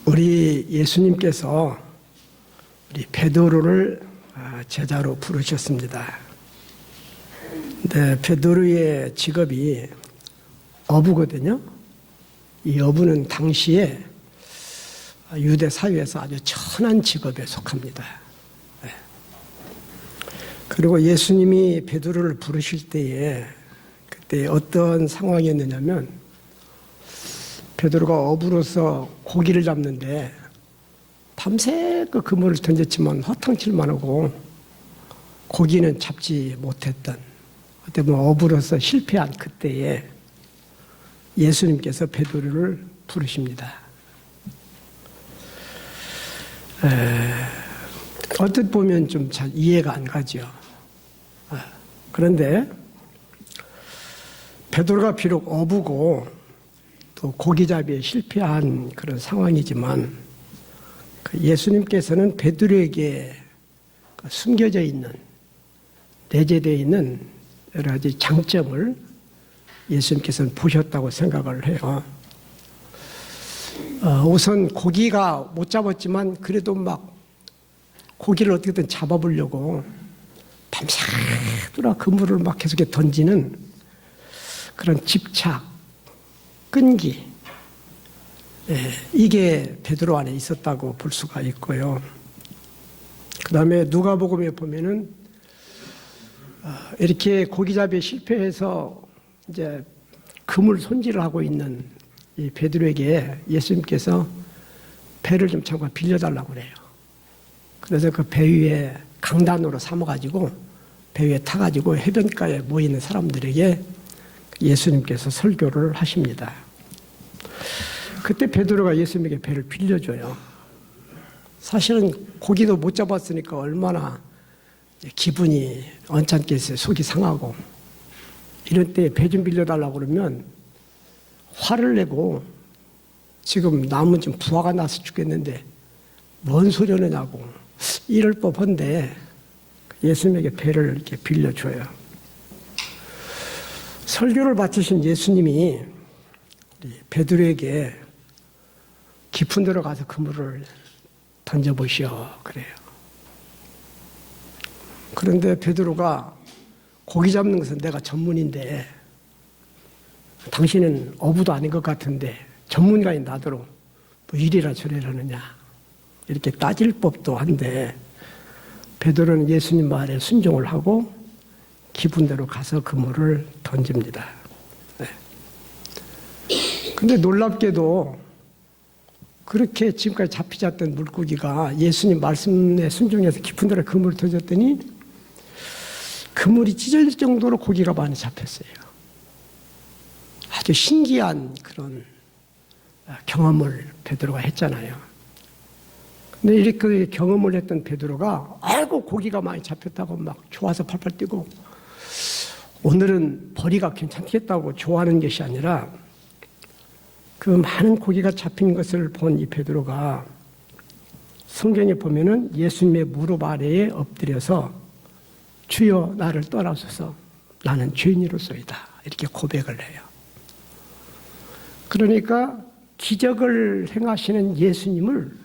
우리 예수님께서 우리 베드로를 제자로 부르셨습니다. 근데 베드로의 직업이 어부거든요. 이 어부는 당시에 유대 사회에서 아주 천한 직업에 속합니다. 그리고 예수님이 베드로를 부르실 때에 그때 어떤 상황이었느냐면 베드로가 어부로서 고기를 잡는데 밤새 그 그물을 던졌지만 허탕칠만 하고 고기는 잡지 못했던 어때 보면 어부로서 실패한 그때에 예수님께서 베드로를 부르십니다. 어떻게 보면 좀 잘 이해가 안 가죠. 그런데 베드로가 비록 어부고 또 고기잡이에 실패한 그런 상황이지만 예수님께서는 베드로에게 숨겨져 있는 내재되어 있는 여러 가지 장점을 예수님께서는 보셨다고 생각을 해요. 우선 고기가 못 잡았지만 그래도 막 고기를 어떻게든 잡아보려고 밤새도록 그물을 막 계속 던지는 그런 집착, 끈기, 이게 베드로 안에 있었다고 볼 수가 있고요. 그 다음에 누가복음에 보면은 이렇게 고기잡이에 실패해서 이제 그물 손질을 하고 있는 이 베드로에게 예수님께서 배를 좀 잠깐 빌려달라고 그래요. 그래서 그 배 위에 강단으로 삼아가지고 배 위에 타가지고 해변가에 모이는 사람들에게 예수님께서 설교를 하십니다. 그때 베드로가 예수님에게 배를 빌려줘요. 사실은 고기도 못 잡았으니까 얼마나 기분이 언짢게 했어요. 속이 상하고. 이럴 때 배 좀 빌려달라고 그러면 화를 내고 지금 남은 좀 부하가 나서 죽겠는데 뭔 소리 하느냐고 이럴 법한데 예수님에게 배를 이렇게 빌려줘요. 설교를 마치신 예수님이 베드로에게 깊은 데로 가서 그물을 던져보시오 그래요. 그런데 베드로가 고기 잡는 것은 내가 전문인데 당신은 어부도 아닌 것 같은데 전문가인 나더러 뭐 이리라 저리라 하느냐 이렇게 따질 법도 한데 베드로는 예수님 말에 순종을 하고 깊은 데로 가서 그물을 던집니다. 근데 놀랍게도 그렇게 지금까지 잡히지 않던 물고기가 예수님 말씀에 순종해서 깊은 데로 그물을 던졌더니 그물이 찢어질 정도로 고기가 많이 잡혔어요. 아주 신기한 그런 경험을 베드로가 했잖아요. 근데 이렇게 경험을 했던 베드로가 아이고 고기가 많이 잡혔다고 막 좋아서 팔팔 뛰고 오늘은 벌이가 괜찮겠다고 좋아하는 것이 아니라 그 많은 고기가 잡힌 것을 본 이 베드로가 성경에 보면은 예수님의 무릎 아래에 엎드려서 주여 나를 떠나소서 나는 죄인이로소이다 이렇게 고백을 해요. 그러니까 기적을 행하시는 예수님을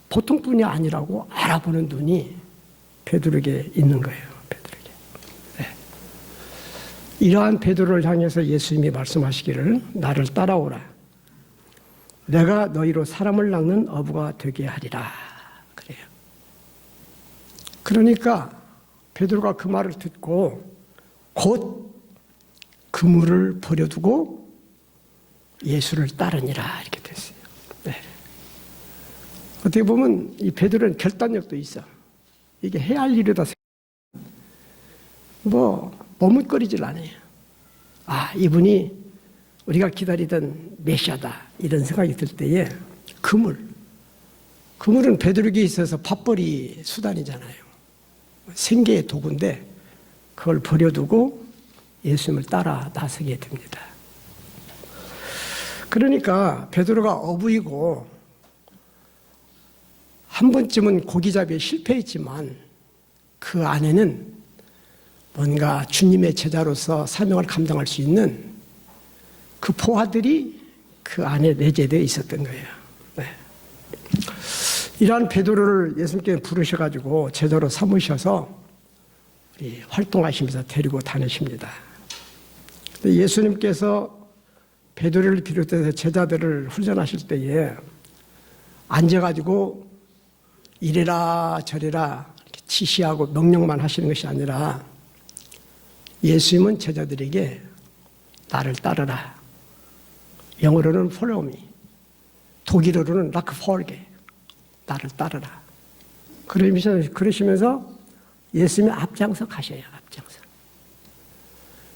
보통 분이 아니라고 알아보는 눈이 베드로에게 있는 거예요. 베드로에게. 이러한 베드로를 향해서 예수님이 말씀하시기를 나를 따라오라. 내가 너희로 사람을 낚는 어부가 되게 하리라. 그래요. 그러니까 베드로가 그 말을 듣고 곧 그물을 버려두고 예수를 따르니라 이렇게 됐어요. 어떻게 보면 이 베드로는 결단력도 있어. 이게 해야 할 일이다. 뭐 머뭇거리질 않아요. 아 이분이 우리가 기다리던 메시아다 이런 생각이 들 때에 그물은 베드로에게 있어서 밥벌이 수단이잖아요. 생계의 도구인데 그걸 버려두고 예수님을 따라 나서게 됩니다. 그러니까 베드로가 어부이고 한 번쯤은 고기잡이에 실패했지만 그 안에는 뭔가 주님의 제자로서 사명을 감당할 수 있는 그 포화들이 그 안에 내재되어 있었던 거예요. 네. 이러한 베드로를 예수님께 부르셔가지고 제자로 삼으셔서 활동하시면서 데리고 다니십니다. 예수님께서 베드로를 비롯해서 제자들을 훈련하실 때에 앉아가지고 이래라 저래라 이렇게 지시하고 명령만 하시는 것이 아니라 예수님은 제자들에게 나를 따르라. 영어로는 follow me. 독일어로는 like folge. 나를 따르라. 그러시면서 예수님이 앞장서 가셔요. 앞장서.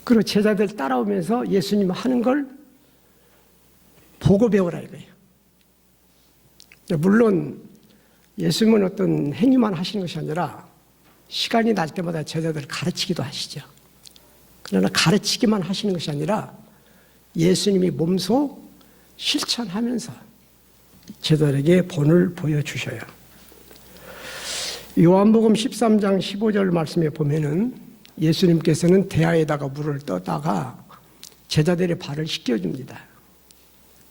그리고 제자들 따라오면서 예수님 하는 걸 보고 배우라 이거예요. 물론 예수님은 어떤 행위만 하시는 것이 아니라 시간이 날 때마다 제자들을 가르치기도 하시죠. 그러나 가르치기만 하시는 것이 아니라 예수님이 몸소 실천하면서 제자들에게 본을 보여주셔요. 요한복음 13장 15절 말씀에 보면은 예수님께서는 대야에다가 물을 떠다가 제자들의 발을 씻겨줍니다.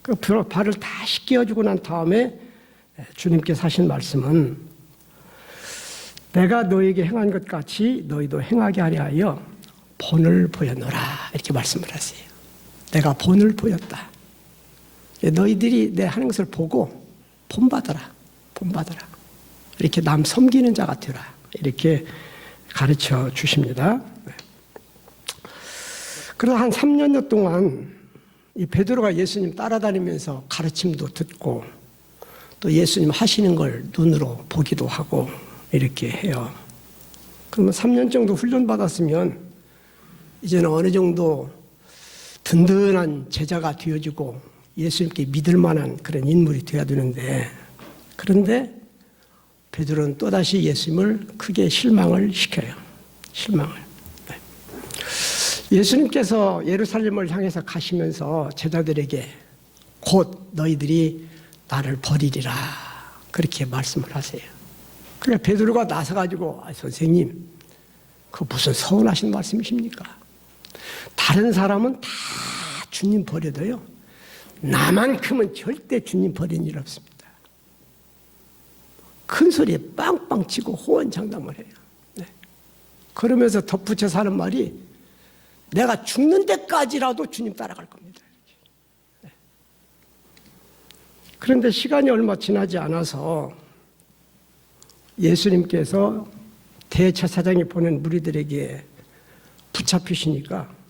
그 발을 다 씻겨주고 난 다음에 주님께서 하신 말씀은 내가 너에게 행한 것 같이 너희도 행하게 하려 하여 본을 보여노라 이렇게 말씀을 하세요. 내가 본을 보였다. 너희들이 내 하는 것을 보고 본받아라. 본받아라. 이렇게 남 섬기는 자가 되라. 이렇게 가르쳐 주십니다. 그래서 한 3년여 동안 이 베드로가 예수님 따라다니면서 가르침도 듣고 또 예수님 하시는 걸 눈으로 보기도 하고 이렇게 해요. 그러면 3년 정도 훈련받았으면 이제는 어느 정도 든든한 제자가 되어지고 예수님께 믿을 만한 그런 인물이 되어야 되는데 그런데 베드로는 또다시 예수님을 크게 실망을 시켜요. 실망을. 네. 예수님께서 예루살렘을 향해서 가시면서 제자들에게 곧 너희들이 나를 버리리라 그렇게 말씀을 하세요. 그래 베드로가 나서가지고 선생님 그 무슨 서운하신 말씀이십니까? 다른 사람은 다 주님 버려도요 나만큼은 절대 주님 버린 일 없습니다. 큰 소리에 빵빵 치고 호언장담을 해요. 네. 그러면서 덧붙여서 하는 말이 내가 죽는 데까지라도 주님 따라갈 겁니다. 네. 그런데 시간이 얼마 지나지 않아서 예수님께서 대제사장이 보낸 무리들에게 붙잡히시니까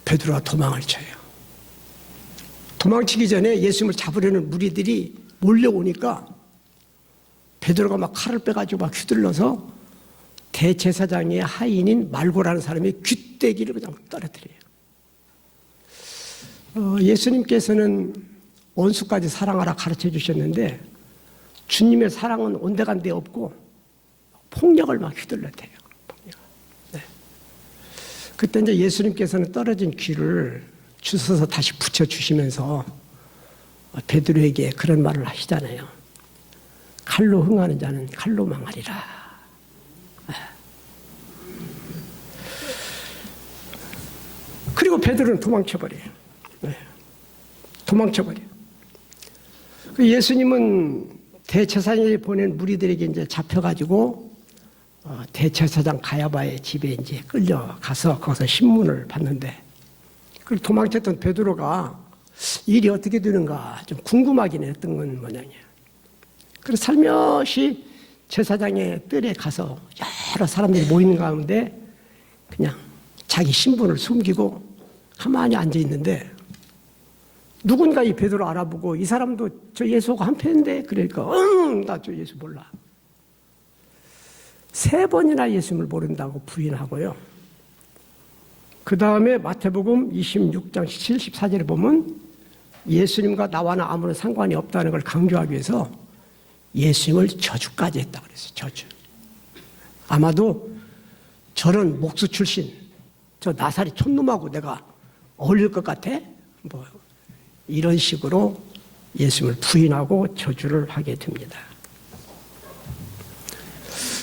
베드로가 도망을 쳐요. 도망치기 전에 예수님을 잡으려는 무리들이 몰려오니까 베드로가 막 칼을 빼가지고 막 휘둘러서 대제사장의 하인인 말고라는 사람의 귀때기를 그냥 떨어뜨려요. 예수님께서는 원수까지 사랑하라 가르쳐 주셨는데 주님의 사랑은 온데간데 없고 폭력을 막 휘둘러대요. 네. 그때 이제 예수님께서는 떨어진 귀를 주워서 다시 붙여주시면서 베드로에게 그런 말을 하시잖아요. 칼로 흥하는 자는 칼로 망하리라. 그리고 베드로는 도망쳐버려요. 도망쳐버려요. 예수님은 대제사장이 보낸 무리들에게 이제 잡혀가지고 대제사장 가야바의 집에 이제 끌려가서 거기서 신문을 받는데 그걸 도망쳤던 베드로가 일이 어떻게 되는가 좀 궁금하긴 했던 건 모양이에요. 그래서 살며시 제사장의 뜰에 가서 여러 사람들이 모이는 가운데 그냥 자기 신분을 숨기고 가만히 앉아 있는데 누군가 이 베드로 알아보고 이 사람도 저 예수가 한패인데 그러니까 나 저 예수 몰라. 3번이나 예수님을 모른다고 부인하고요. 그 다음에 마태복음 26장 74절에 보면 예수님과 나와는 아무런 상관이 없다는 걸 강조하기 위해서 예수님을 저주까지 했다고 그랬어요. 저주. 아마도 저런 목수 출신, 저 나사리 촌놈하고 내가 어울릴 것 같아? 뭐 이런 식으로 예수님을 부인하고 저주를 하게 됩니다.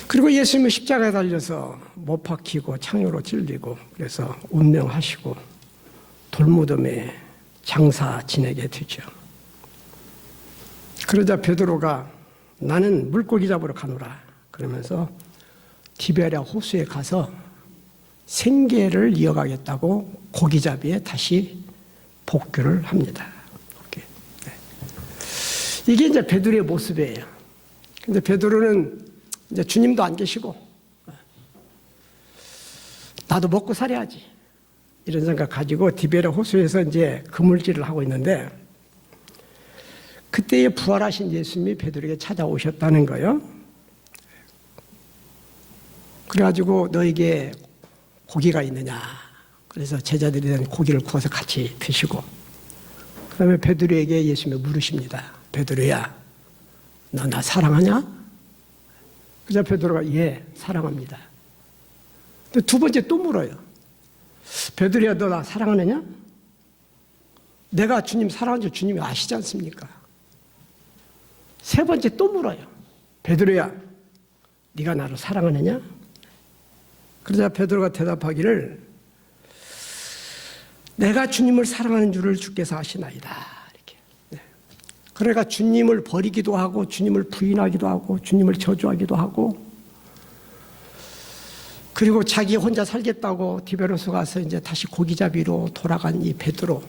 그리고 예수님은 십자가에 달려서 못 박히고 창으로 찔리고 그래서 운명하시고 돌무덤에 장사 지내게 되죠. 그러자 베드로가 나는 물고기 잡으러 가노라 그러면서 디베랴 호수에 가서 생계를 이어가겠다고 고기잡이에 다시 복귀를 합니다. 이게 이제 베드로의 모습이에요. 근데 베드로는 이제 주님도 안 계시고 나도 먹고 살아야지 이런 생각 가지고 디베랴 호수에서 이제 그물질을 하고 있는데 그때에 부활하신 예수님이 베드로에게 찾아오셨다는 거예요. 그래가지고 너에게 고기가 있느냐. 그래서 제자들이 고기를 구워서 같이 드시고 그 다음에 베드로에게 예수님이 물으십니다. 베드로야, 너 나 사랑하냐? 그래서 베드로가 예, 사랑합니다. 두 번째 또 물어요. 베드로야, 너 나 사랑하느냐? 내가 주님 사랑하는 줄 주님이 아시지 않습니까? 세 번째 또 물어요. 베드로야, 네가 나를 사랑하느냐? 그러자 베드로가 대답하기를 내가 주님을 사랑하는 줄을 주께서 아시나이다. 이렇게. 네. 그러니까 주님을 버리기도 하고 주님을 부인하기도 하고 주님을 저주하기도 하고 그리고 자기 혼자 살겠다고 디베로스 가서 이제 다시 고기잡이로 돌아간 이 베드로.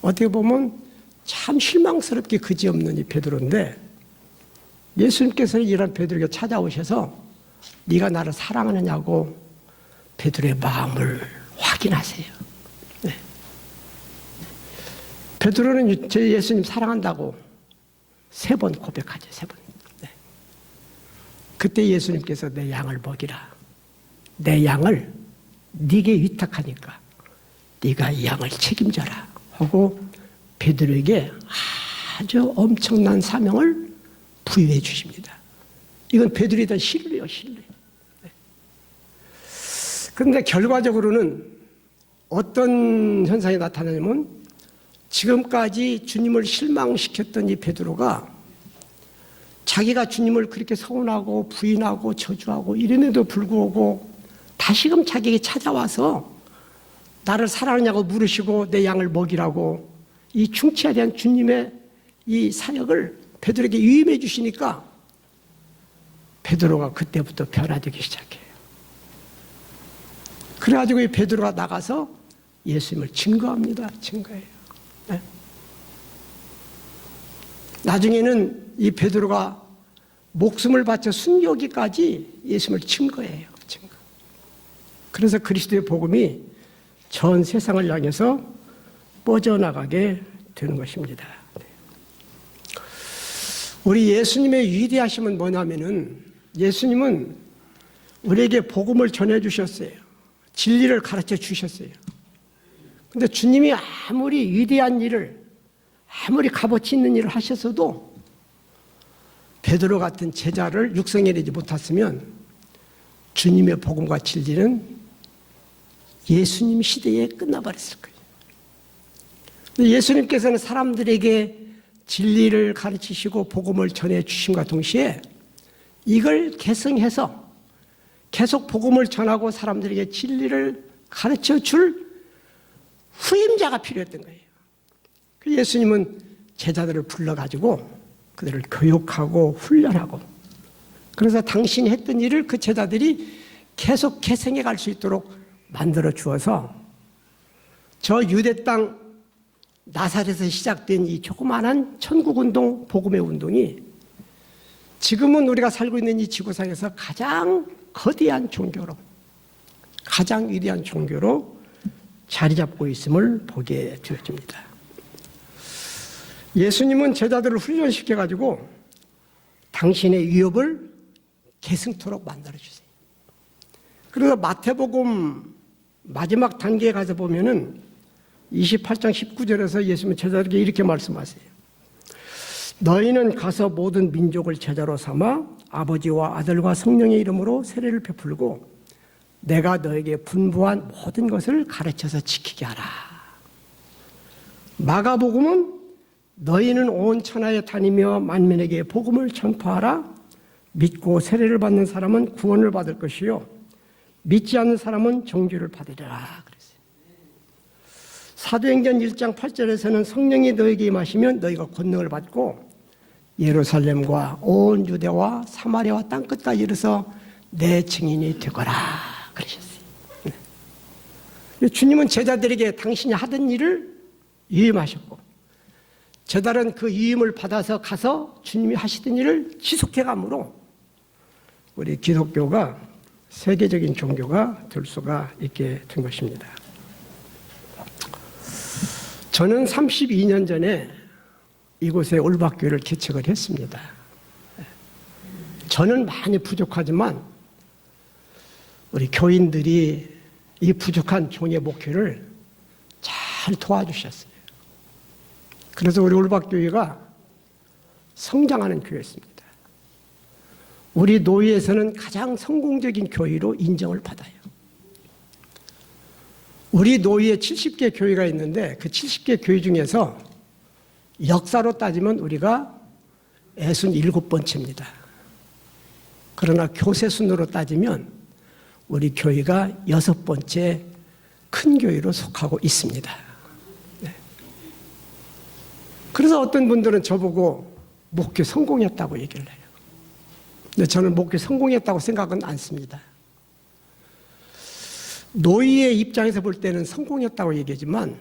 어떻게 보면 참 실망스럽게 그지없는 이 베드로인데 예수님께서는 이런 베드로에게 찾아오셔서 네가 나를 사랑하느냐고 베드로의 마음을 확인하세요. 네. 베드로는 제 예수님 사랑한다고 3번 고백하죠. 3번. 네. 그때 예수님께서 내 양을 먹이라. 내 양을 네게 위탁하니까 네가 이 양을 책임져라 하고 베드로에게 아주 엄청난 사명을 부여해 주십니다. 이건 베드로에 대한 신뢰요, 신뢰. 그런데 결과적으로는 어떤 현상이 나타나냐면 지금까지 주님을 실망시켰던 이 베드로가 자기가 주님을 그렇게 서운하고 부인하고 저주하고 이름에도 불구하고 다시금 자기에게 찾아와서 나를 사랑하냐고 물으시고 내 양을 먹이라고 이 충치에 대한 주님의 이 사역을 베드로에게 위임해 주시니까 베드로가 그때부터 변화되기 시작해요. 그래가지고 이 베드로가 나가서 예수님을 증거합니다. 증거해요. 네. 나중에는 이 베드로가 목숨을 바쳐 순교기까지 예수님을 증거해요. 증거. 그래서 그리스도의 복음이 전 세상을 향해서 뻗어나가게 되는 것입니다. 네. 우리 예수님의 위대하심은 뭐냐면은 예수님은 우리에게 복음을 전해주셨어요. 진리를 가르쳐 주셨어요. 근데 주님이 아무리 위대한 일을, 아무리 값어치 있는 일을 하셨어도 베드로 같은 제자를 육성해내지 못했으면 주님의 복음과 진리는 예수님 시대에 끝나버렸을 거예요. 근데 예수님께서는 사람들에게 진리를 가르치시고 복음을 전해주심과 동시에 이걸 계승해서 계속 복음을 전하고 사람들에게 진리를 가르쳐 줄 후임자가 필요했던 거예요. 그래서 예수님은 제자들을 불러가지고 그들을 교육하고 훈련하고 그래서 당신이 했던 일을 그 제자들이 계속 계승해 갈 수 있도록 만들어 주어서 저 유대 땅 나사렛에서 시작된 이 조그마한 천국운동, 복음의 운동이 지금은 우리가 살고 있는 이 지구상에서 가장 거대한 종교로, 가장 위대한 종교로 자리 잡고 있음을 보게 되어집니다. 예수님은 제자들을 훈련시켜가지고 당신의 위협을 계승토록 만들어주세요. 그래서 마태복음 마지막 단계에 가서 보면은 28장 19절에서 예수님은 제자들에게 이렇게 말씀하세요. 너희는 가서 모든 민족을 제자로 삼아 아버지와 아들과 성령의 이름으로 세례를 베풀고 내가 너에게 분부한 모든 것을 가르쳐서 지키게 하라. 마가복음은 너희는 온 천하에 다니며 만민에게 복음을 전파하라. 믿고 세례를 받는 사람은 구원을 받을 것이요 믿지 않는 사람은 정죄를 받으리라. 그랬어요. 사도행전 1장 8절에서는 성령이 너에게 임하시면 너희가 권능을 받고 예루살렘과 온 유대와 사마리아와 땅끝까지 이르러서 내 증인이 되거라 그러셨어요. 네. 주님은 제자들에게 당신이 하던 일을 위임하셨고, 제자들은 그 위임을 받아서 가서 주님이 하시던 일을 지속해 가므로 우리 기독교가 세계적인 종교가 될 수가 있게 된 것입니다. 저는 32년 전에 이곳에 올박교회를 개척을 했습니다. 저는 많이 부족하지만 우리 교인들이 이 부족한 종의 목회를 잘 도와주셨어요. 그래서 우리 올박교회가 성장하는 교회였습니다. 우리 노예에서는 가장 성공적인 교회로 인정을 받아요. 우리 노예에 70개 교회가 있는데 그 70개 교회 중에서 역사로 따지면 우리가 67번째입니다. 그러나 교세 순으로 따지면 우리 교회가 6번째 큰 교회로 속하고 있습니다. 네. 그래서 어떤 분들은 저보고 목회 성공했다고 얘기를 해요. 근데 저는 목회 성공했다고 생각은 않습니다. 노예의 입장에서 볼 때는 성공했다고 얘기하지만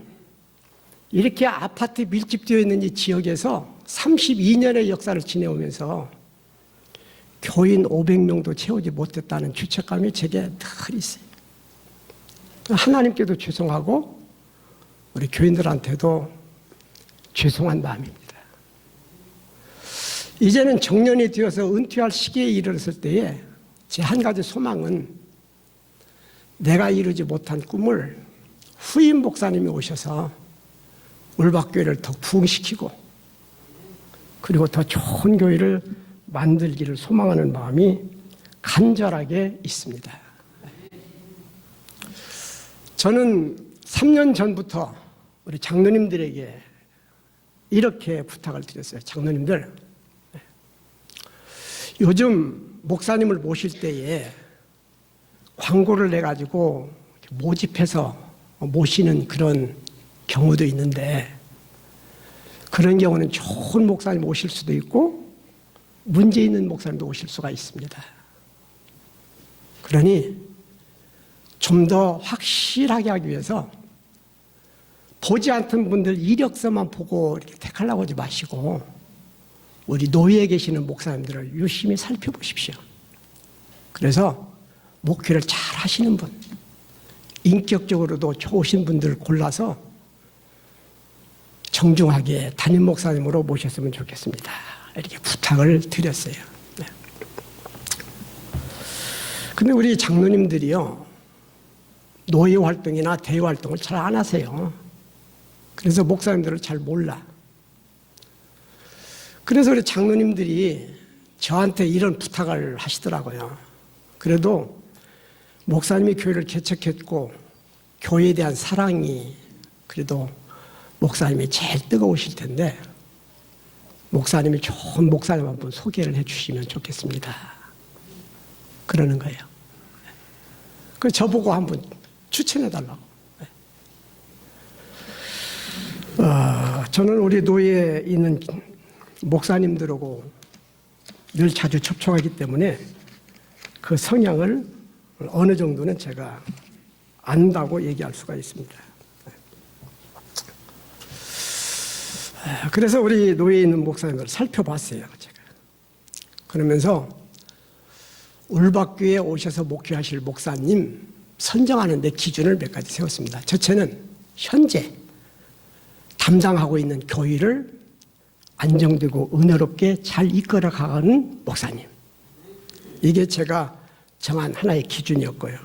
이렇게 아파트 밀집되어 있는 이 지역에서 32년의 역사를 지내오면서 교인 500명도 채우지 못했다는 죄책감이 제게 늘 있어요. 하나님께도 죄송하고 우리 교인들한테도 죄송한 마음입니다. 이제는 정년이 되어서 은퇴할 시기에 이르렀을 때에 제 한 가지 소망은 내가 이루지 못한 꿈을 후임 목사님이 오셔서 울박교회를 더 부흥시키고 그리고 더 좋은 교회를 만들기를 소망하는 마음이 간절하게 있습니다. 저는 3년 전부터 우리 장로님들에게 이렇게 부탁을 드렸어요. 장로님들, 요즘 목사님을 모실 때에 광고를 내가지고 모집해서 모시는 그런 경우도 있는데 그런 경우는 좋은 목사님 오실 수도 있고 문제 있는 목사님도 오실 수가 있습니다. 그러니 좀 더 확실하게 하기 위해서 보지 않던 분들 이력서만 보고 이렇게 택하려고 하지 마시고 우리 노예에 계시는 목사님들을 유심히 살펴보십시오. 그래서 목회를 잘 하시는 분, 인격적으로도 좋으신 분들을 골라서 정중하게 담임 목사님으로 모셨으면 좋겠습니다. 이렇게 부탁을 드렸어요. 네. 근데 우리 장로님들이요, 노예 활동이나 대회 활동을 잘 안 하세요. 그래서 목사님들을 잘 몰라. 그래서 우리 장로님들이 저한테 이런 부탁을 하시더라고요. 그래도 목사님이 교회를 개척했고 교회에 대한 사랑이 그래도 목사님이 제일 뜨거우실 텐데 목사님이 좋은 목사님 한번 소개를 해 주시면 좋겠습니다. 그러는 거예요. 그래서 저보고 한번 추천해 달라고. 저는 우리 노예에 있는 목사님들하고 늘 자주 접촉하기 때문에 그 성향을 어느 정도는 제가 안다고 얘기할 수가 있습니다. 그래서 우리 노예에 있는 목사님들을 살펴봤어요. 제가. 그러면서 울박교회에 오셔서 목회하실 목사님 선정하는 데 기준을 몇 가지 세웠습니다. 첫째는 현재 담당하고 있는 교회를 안정되고 은혜롭게 잘 이끌어가는 목사님. 이게 제가 정한 하나의 기준이었고요.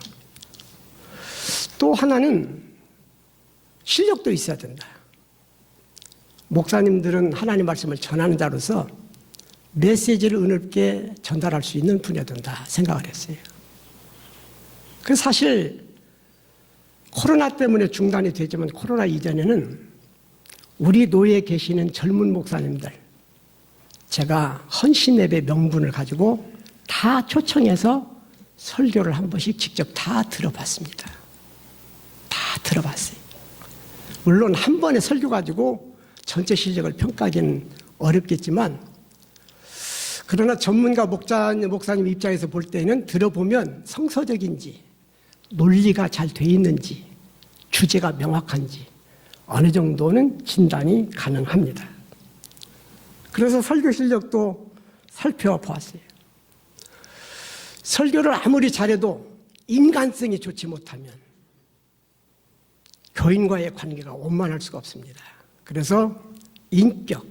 또 하나는 실력도 있어야 된다. 목사님들은 하나님 말씀을 전하는 자로서 메시지를 은혜롭게 전달할 수 있는 분야야 된다 생각을 했어요. 그래서 사실 코로나 때문에 중단이 되지만 코로나 이전에는 우리 노예에 계시는 젊은 목사님들 제가 헌신 예배 명분을 가지고 다 초청해서 설교를 한 번씩 직접 다 들어봤습니다. 다 들어봤어요. 물론 한 번의 설교 가지고 전체 실력을 평가하기는 어렵겠지만 그러나 전문가 목사님 입장에서 볼 때는 들어보면 성서적인지 논리가 잘 돼 있는지 주제가 명확한지 어느 정도는 진단이 가능합니다. 그래서 설교 실력도 살펴보았어요. 설교를 아무리 잘해도 인간성이 좋지 못하면 교인과의 관계가 원만할 수가 없습니다. 그래서 인격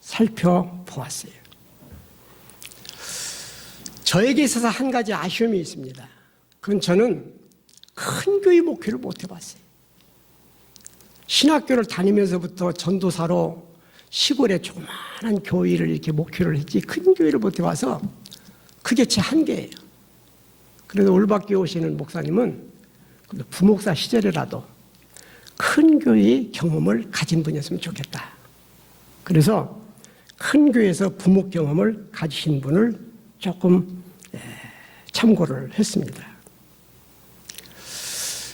살펴보았어요. 저에게 있어서 한 가지 아쉬움이 있습니다. 그건 저는 큰 교회 목회를 못 해봤어요. 신학교를 다니면서부터 전도사로 시골에 조그마한 교회를 이렇게 목회를 했지 큰 교회를 못 해봐서 그게 제 한계예요. 그래서 올바퀴 오시는 목사님은 부목사 시절이라도 큰 교회의 경험을 가진 분이었으면 좋겠다. 그래서 큰 교회에서 부목 경험을 가지신 분을 조금 참고를 했습니다.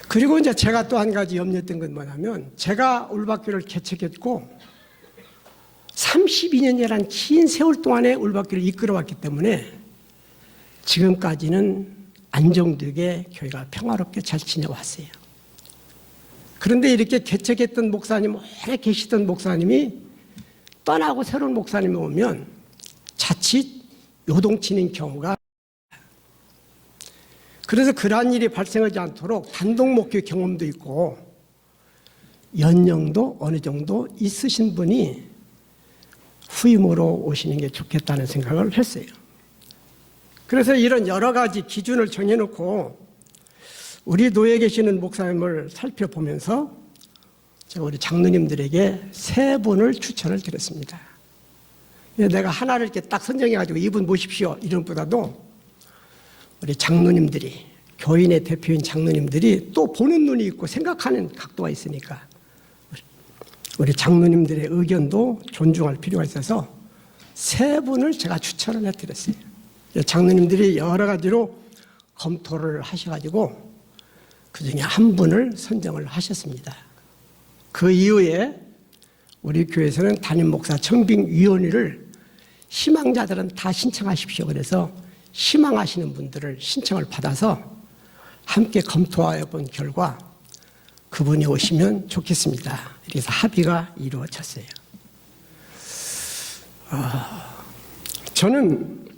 그리고 이제 제가 또 한 가지 염려했던 건 뭐냐면 제가 올바퀴를 개척했고 32년이라는 긴 세월 동안에 올바퀴를 이끌어왔기 때문에 지금까지는 안정되게 교회가 평화롭게 잘 지내왔어요. 그런데 이렇게 개척했던 목사님, 오래 계시던 목사님이 떠나고 새로운 목사님이 오면 자칫 요동치는 경우가, 그래서 그러한 일이 발생하지 않도록 단독 목회 경험도 있고 연령도 어느 정도 있으신 분이 후임으로 오시는 게 좋겠다는 생각을 했어요. 그래서 이런 여러 가지 기준을 정해놓고 우리 노예에 계시는 목사님을 살펴보면서 제가 우리 장로님들에게 3분을 추천을 드렸습니다. 내가 하나를 이렇게 딱 선정해가지고 이분 모십시오 이런 것보다도 우리 장로님들이, 교인의 대표인 장로님들이 또 보는 눈이 있고 생각하는 각도가 있으니까 우리 장로님들의 의견도 존중할 필요가 있어서 3분을 제가 추천을 해드렸어요. 장로님들이 여러 가지로 검토를 하셔가지고 그 중에 한 분을 선정을 하셨습니다. 그 이후에 우리 교회에서는 담임 목사 청빙위원회를 희망자들은 다 신청하십시오. 그래서 희망하시는 분들을 신청을 받아서 함께 검토하여 본 결과 그분이 오시면 좋겠습니다. 그래서 합의가 이루어졌어요. 저는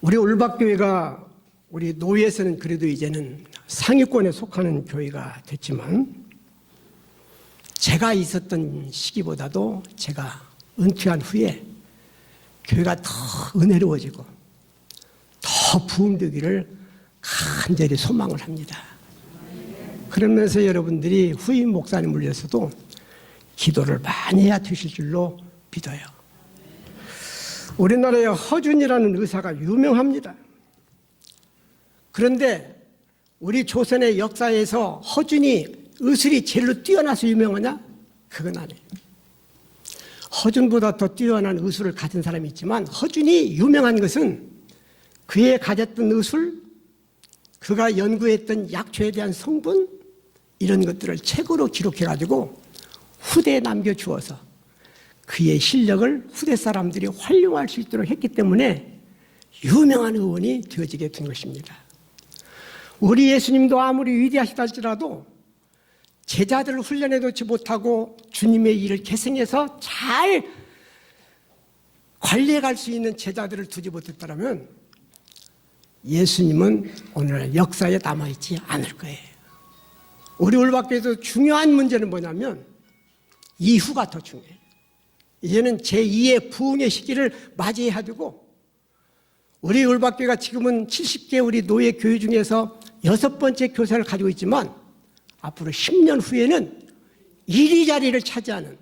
우리 올박교회가 우리 노예에서는 그래도 이제는 상위권에 속하는 교회가 됐지만 제가 있었던 시기보다도 제가 은퇴한 후에 교회가 더 은혜로워지고 더 부흥되기를 간절히 소망을 합니다. 그러면서 여러분들이 후임 목사님을 위해서도 기도를 많이 해야 되실 줄로 믿어요. 우리나라에 허준이라는 의사가 유명합니다. 그런데 우리 조선의 역사에서 허준이 의술이 제일로 뛰어나서 유명하냐? 그건 아니에요. 허준보다 더 뛰어난 의술을 가진 사람이 있지만 허준이 유명한 것은 그의 가졌던 의술, 그가 연구했던 약초에 대한 성분 이런 것들을 책으로 기록해가지고 후대에 남겨주어서 그의 실력을 후대 사람들이 활용할 수 있도록 했기 때문에 유명한 의원이 되어지게 된 것입니다. 우리 예수님도 아무리 위대하시다 할지라도 제자들을 훈련해 놓지 못하고 주님의 일을 계승해서 잘 관리해 갈 수 있는 제자들을 두지 못했다면 예수님은 오늘날 역사에 남아있지 않을 거예요. 우리 올바퀴에서 중요한 문제는 뭐냐면 이후가 더 중요해요. 이제는 제2의 부흥의 시기를 맞이해야 되고 우리 올바퀴가 지금은 70개 우리 노예 교회 중에서 6번째 교사를 가지고 있지만 앞으로 10년 후에는 1위 자리를 차지하는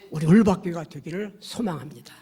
우리 올바퀴가 되기를 소망합니다.